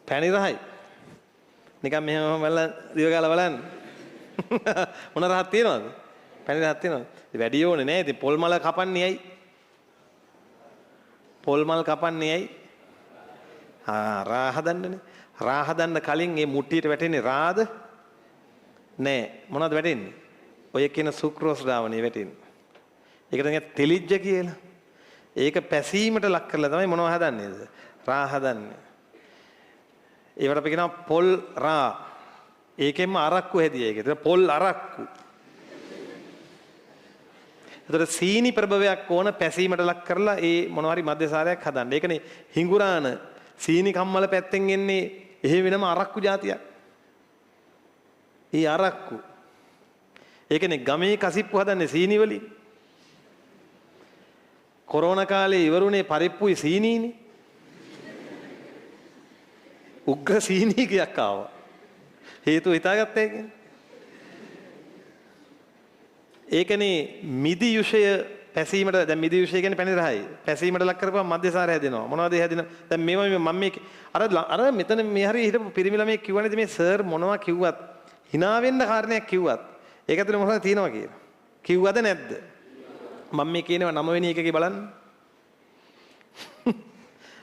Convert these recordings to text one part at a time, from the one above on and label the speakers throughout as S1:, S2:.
S1: පැණි රහයි. නිකන් මෙහෙම බලලා දිව ගාලා බලන්න. මොන රහක් තියනවද? පැණි රහක් තියනවද? වැඩි ඕනේ නෑ. ඉතින් පොල් මල කපන්නේ ඇයි? පොල් මල් කපන්නේ ඇයි? රා හදන්නනේ. රා හදන්න කලින් මේ මුට්ටියට වැටෙන්නේ රාද? නෑ. මොනවද වැටෙන්නේ? ඔය කියන සුක්‍රෝස් ද්‍රාවණය වැටෙන්නේ. ඒක තමයි තෙලිජ්ජ කියලා. ඒක පැසීමට ලක් කරලා තමයි මොනව හදන්නේද? රා හදන්නේ. ඒවට අපි කියනවා පොල් රා. ඒකෙන්ම අරක්කු හැදිය ඒක. ඒක පොල් අරක්කු. ඒතර සීනි ප්‍රභවයක් ඕන පැසීමට ලක් කරලා ඒ මොනවාරි මධ්‍යසාරයක් හදන්න. ඒකනේ හිඟුරාන සීනි කම්මල පැත්තෙන් එන්නේ එහෙ වෙනම අරක්කු జాතියක්. ඒ අරක්කු. ඒකනේ ගමේ කසිප්පු හදන්නේ සීනි වලින්. කොරෝනා කාලේ ඉවරුනේ පරිප්පුයි සීනීනේ. උග්ග සීනීකයක් ආවා. හේතුව හිතාගත්තා ඒකනේ. ඒකනේ මිදි යුෂය පැසීමට දැන් මිදි යුෂය කියන්නේ පැණි රහයි. පැසීමට ලක් කරපුවම මධ්‍යසාරය හැදෙනවා. මොනවද හැදෙනවා? දැන් මේවා මම මේ අර මෙතන මේ හරිය හිටපු පිරිමි ළමයි කිව්වනේ මේ සර් මොනවා කිව්වත් hina වෙන්න කාරණයක් කිව්වත් ඒක ඇතුලේ මොනවද තියෙනවා කියලා. කිව්වද නැද්ද? මම මේ කියනවා 9 වෙනි එකකේ බලන්න.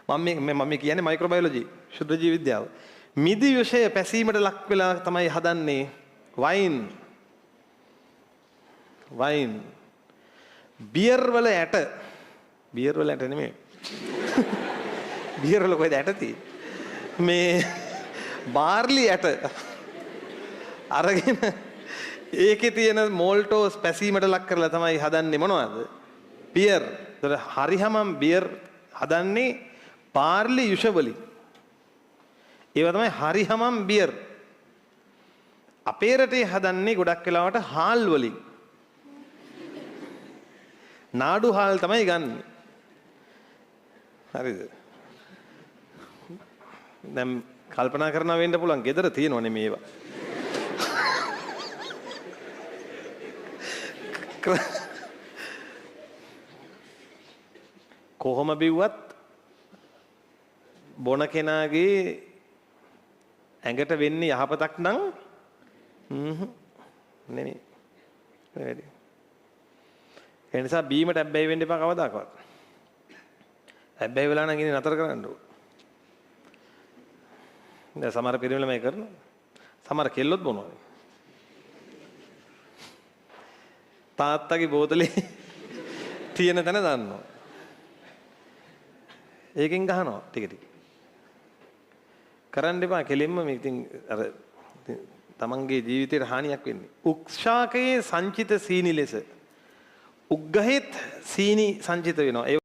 S1: මම කියන්නේ මයික්‍රෝබයොලොජි ශුද්ධ ජීව විද්‍යාව. මිදි විෂය පැසීමට ලක් වෙලා තමයි හදන්නේ වයින්. බියර් වල ඇට. බියර් වල ඇට නෙමෙයි. බියර් වල කොහෙද ඇට තියෙන්නේ? මේ බාර්ලි ඇට. අරගෙන ඒකේ තියෙන මෝල්ටෝස් පැසීමට ලක් කරලා තමයි හදන්නේ මොනවද? බියර්. ඒතර හරිහමම් බියර් හදන්නේ බාර්ලි යුෂ වලින්. ඒවා තමයි හරිහමම් බියර්. අපේ රටේ හදන්නේ ගොඩක් වෙලාවට හාල් වලින්. නාඩු හාල් තමයි ගන්න. හරිද? දැන් කල්පනා කරනවා වෙන්න පුළුවන් ගෙදර තියෙනවනේ මේවා. කොහොම බිව්වත් බොන කෙනාගේ ඇඟට වෙන්නේ යහපතක් නම් නෙමෙයි. වැඩි. ඒ නිසා බීමට ඇබ්බැහි වෙන්න එපා කවදාකවත්. ඇබ්බැහි වෙලා නම් ඉන්නේ නතර කරන්න ඕන. දැන් සමහර පිරිමි ළමයි කරනවා. සමහර කෙල්ලොත් බොනවා. තාත්තගේ බෝතලේ තියෙන තැන දාන්නවා. ඒකෙන් ගහනවා ටික ටික. කරන්න එපා කෙලින්ම මේ ඉතින් අර තමන්ගේ ජීවිතේට හානියක් වෙන්නේ. උක්ෂාකයේ සංචිත සීනි ලෙස උග්ගහෙත් සීනි සංචිත වෙනවා.